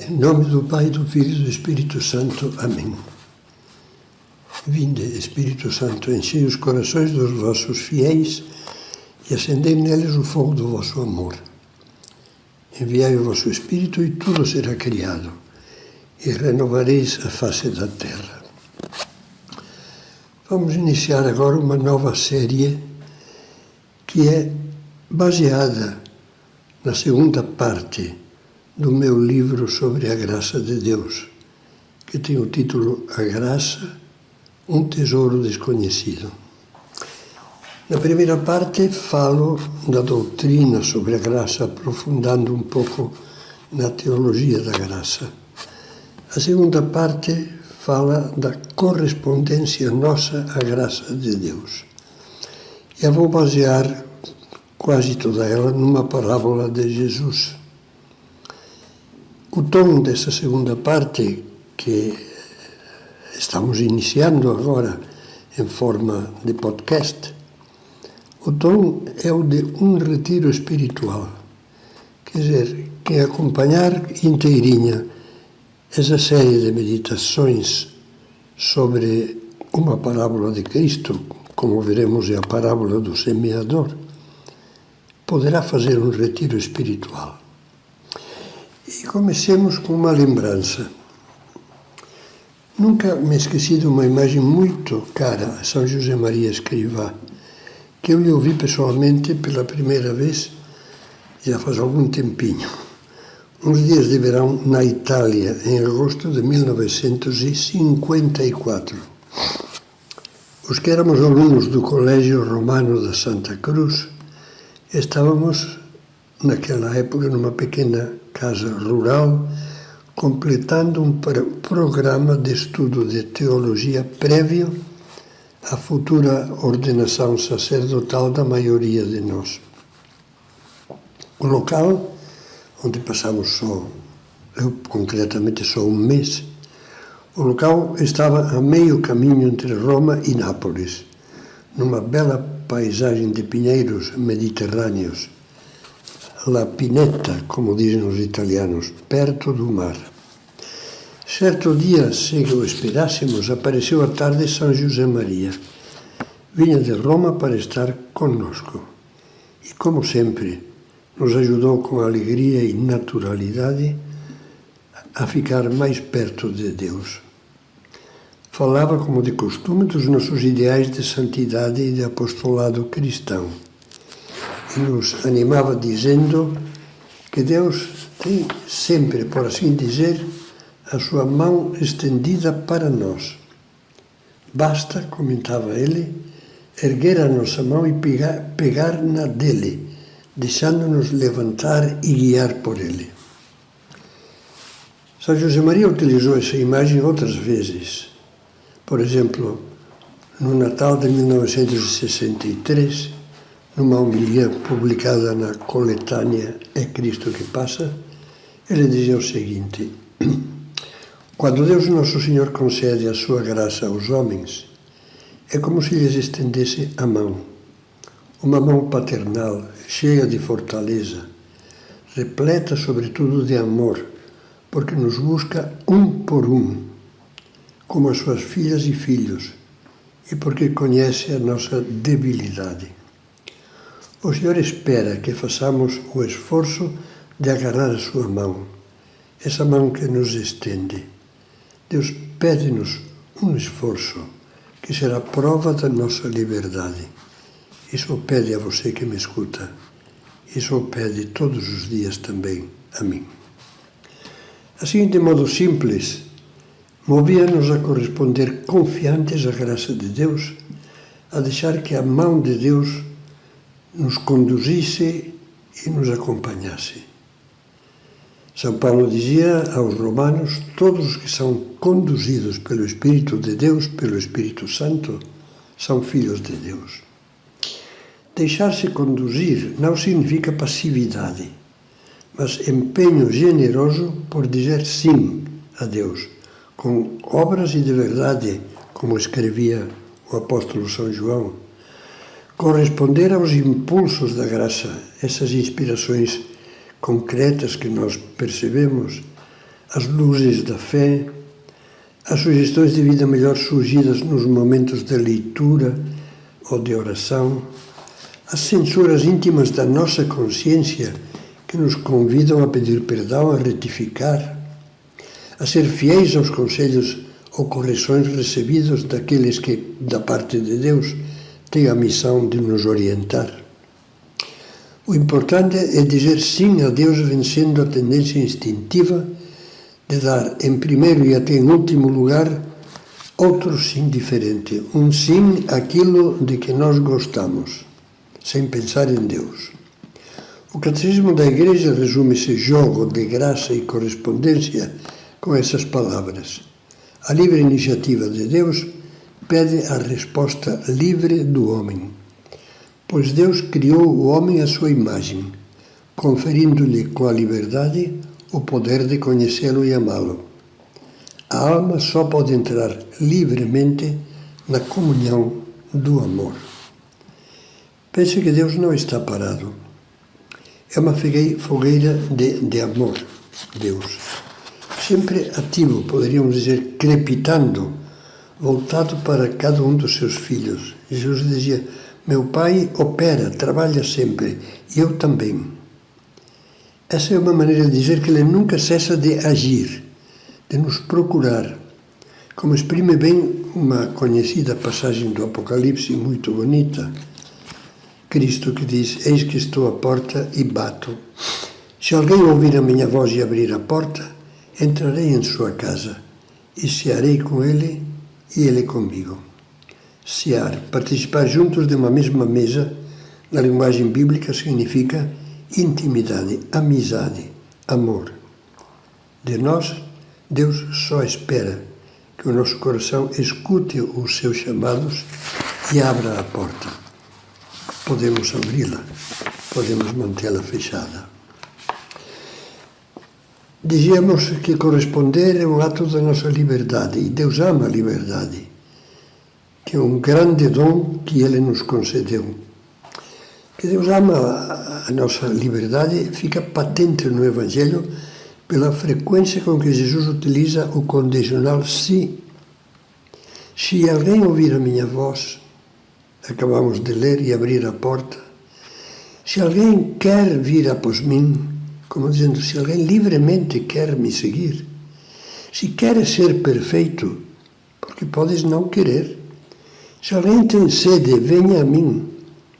Em nome do Pai, do Filho e do Espírito Santo. Amém. Vinde, Espírito Santo, enchei os corações dos vossos fiéis e acendei neles o fogo do vosso amor. Enviai o vosso Espírito e tudo será criado, e renovareis a face da terra. Vamos iniciar agora uma nova série que é baseada na segunda parte do meu livro sobre a graça de Deus, que tem o título A Graça, um tesouro desconhecido. Na primeira parte falo da doutrina sobre a graça, aprofundando um pouco na teologia da graça. A segunda parte fala da correspondência nossa à graça de Deus. Eu vou basear quase toda ela numa parábola de Jesus. O tom dessa segunda parte, que estamos iniciando agora em forma de podcast, o tom é o de um retiro espiritual. Quer dizer, quem acompanhar inteirinha essa série de meditações sobre uma parábola de Cristo, como veremos é a parábola do semeador, poderá fazer um retiro espiritual. E comecemos com uma lembrança. Nunca me esqueci de uma imagem muito cara a São José Maria Escrivá, que eu lhe ouvi pessoalmente pela primeira vez, já faz algum tempinho, uns dias de verão na Itália, em agosto de 1954. Os que éramos alunos do Colégio Romano da Santa Cruz, estávamos naquela época numa pequena casa rural, completando um programa de estudo de teologia prévio à futura ordenação sacerdotal da maioria de nós. O local onde passamos eu concretamente só um mês, o local estava a meio caminho entre Roma e Nápoles, numa bela paisagem de pinheiros mediterrâneos, La Pineta, como dizem os italianos, perto do mar. Certo dia, sem que o esperássemos, apareceu à tarde São José Maria. Vinha de Roma para estar conosco. E, como sempre, nos ajudou com alegria e naturalidade a ficar mais perto de Deus. Falava, como de costume, dos nossos ideais de santidade e de apostolado cristão. E nos animava dizendo que Deus tem sempre, por assim dizer, a sua mão estendida para nós. Basta, comentava ele, erguer a nossa mão e pegar na dele, deixando-nos levantar e guiar por ele. São José Maria utilizou essa imagem outras vezes. Por exemplo, no Natal de 1963, numa homilia publicada na coletânea É Cristo que Passa, ele dizia o seguinte: quando Deus Nosso Senhor concede a sua graça aos homens, é como se lhes estendesse a mão, uma mão paternal, cheia de fortaleza, repleta sobretudo de amor, porque nos busca um por um, como as suas filhas e filhos, e porque conhece a nossa debilidade. O Senhor espera que façamos o esforço de agarrar a sua mão, essa mão que nos estende. Deus pede-nos um esforço que será prova da nossa liberdade. Isso o pede a você que me escuta. Isso o pede todos os dias também a mim. Assim, de modo simples, movia-nos a corresponder confiantes à graça de Deus, a deixar que a mão de Deus nos conduzisse e nos acompanhasse. São Paulo dizia aos romanos: todos os que são conduzidos pelo Espírito de Deus, pelo Espírito Santo, são filhos de Deus. Deixar-se conduzir não significa passividade, mas empenho generoso por dizer sim a Deus, com obras e de verdade, como escrevia o apóstolo São João. Corresponder aos impulsos da graça, essas inspirações concretas que nós percebemos, as luzes da fé, as sugestões de vida melhor surgidas nos momentos de leitura ou de oração, as censuras íntimas da nossa consciência que nos convidam a pedir perdão, a retificar, a ser fiéis aos conselhos ou correções recebidos daqueles que, da parte de Deus, têm a missão de nos orientar. O importante é dizer sim a Deus, vencendo a tendência instintiva de dar em primeiro e até em último lugar outro sim diferente, um sim àquilo de que nós gostamos, sem pensar em Deus. O Catecismo da Igreja resume esse jogo de graça e correspondência com essas palavras. A livre iniciativa de Deus pede a resposta livre do homem, pois Deus criou o homem à sua imagem, conferindo-lhe com a liberdade o poder de conhecê-lo e amá-lo. A alma só pode entrar livremente na comunhão do amor. Pense que Deus não está parado. É uma fogueira de amor, Deus. Sempre ativo, poderíamos dizer, crepitando, voltado para cada um dos seus filhos. Jesus dizia: meu Pai opera, trabalha sempre, e eu também. Essa é uma maneira de dizer que Ele nunca cessa de agir, de nos procurar, como exprime bem uma conhecida passagem do Apocalipse, muito bonita. Cristo que diz: eis que estou à porta e bato. Se alguém ouvir a minha voz e abrir a porta, entrarei em sua casa e cearei com ele e ele comigo. Cear, participar juntos de uma mesma mesa, na linguagem bíblica significa intimidade, amizade, amor. De nós, Deus só espera que o nosso coração escute os seus chamados e abra a porta. Podemos abri-la, podemos mantê-la fechada. Dizíamos que corresponder é um ato da nossa liberdade, e Deus ama a liberdade, que é um grande dom que Ele nos concedeu. Que Deus ama a nossa liberdade fica patente no Evangelho pela frequência com que Jesus utiliza o condicional se. Se alguém ouvir a minha voz, acabamos de ler, e abrir a porta. Se alguém quer vir após mim, como dizendo, se alguém livremente quer me seguir, se queres ser perfeito, porque podes não querer. Se alguém tem sede, venha a mim.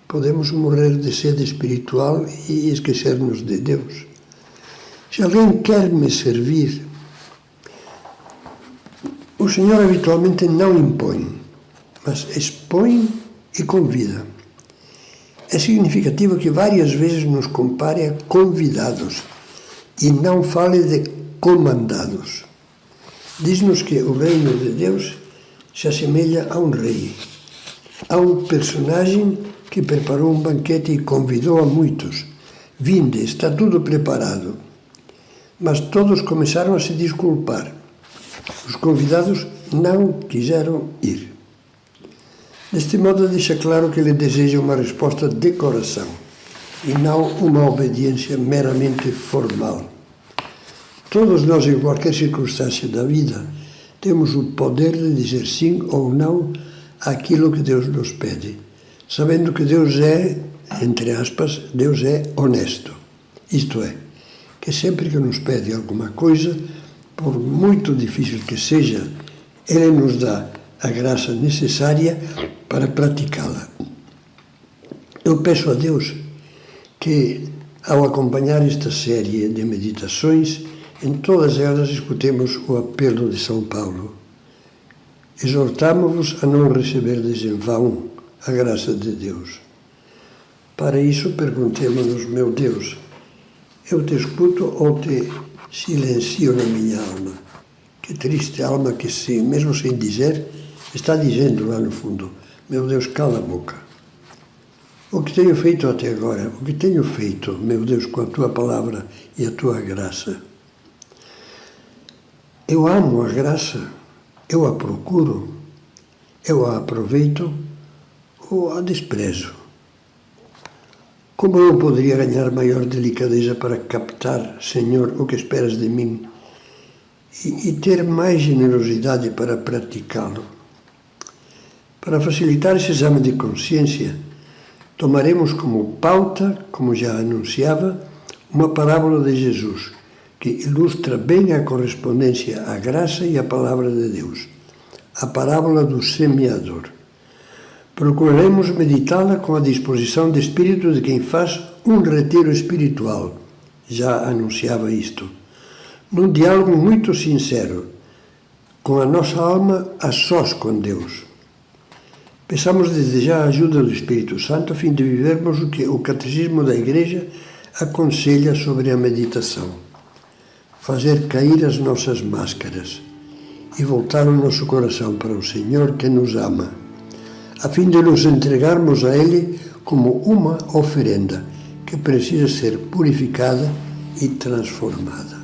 Podemos morrer de sede espiritual e esquecer-nos de Deus. Se alguém quer me servir, o Senhor habitualmente não impõe, mas expõe e convida. É significativo que várias vezes nos compare a convidados e não fale de comandados. Diz-nos que o reino de Deus se assemelha a um rei, a um personagem que preparou um banquete e convidou a muitos. Vinde, está tudo preparado. Mas todos começaram a se desculpar. Os convidados não quiseram ir. Deste modo, deixa claro que ele deseja uma resposta de coração e não uma obediência meramente formal. Todos nós, em qualquer circunstância da vida, temos o poder de dizer sim ou não àquilo que Deus nos pede, sabendo que Deus é, entre aspas, Deus é honesto. Isto é, que sempre que nos pede alguma coisa, por muito difícil que seja, Ele nos dá a graça necessária para praticá-la. Eu peço a Deus que, ao acompanhar esta série de meditações, em todas elas escutemos o apelo de São Paulo. Exortamo-vos a não receberdes em vão a graça de Deus. Para isso, perguntemo-nos: meu Deus, eu te escuto ou te silencio na minha alma? Que triste alma que, mesmo sem dizer, está dizendo lá no fundo: meu Deus, cala a boca. O que tenho feito até agora? O que tenho feito, meu Deus, com a tua palavra e a tua graça? Eu amo a graça, eu a procuro, eu a aproveito ou a desprezo? Como eu poderia ganhar maior delicadeza para captar, Senhor, o que esperas de mim e ter mais generosidade para praticá-lo. Para facilitar esse exame de consciência, tomaremos como pauta, como já anunciava, uma parábola de Jesus, que ilustra bem a correspondência à graça e à palavra de Deus, a parábola do semeador. Procuraremos meditá-la com a disposição de espírito de quem faz um retiro espiritual, já anunciava isto, num diálogo muito sincero, com a nossa alma a sós com Deus. Peçamos desde já a ajuda do Espírito Santo a fim de vivermos o que o Catecismo da Igreja aconselha sobre a meditação. Fazer cair as nossas máscaras e voltar o nosso coração para o Senhor que nos ama, a fim de nos entregarmos a Ele como uma oferenda que precisa ser purificada e transformada.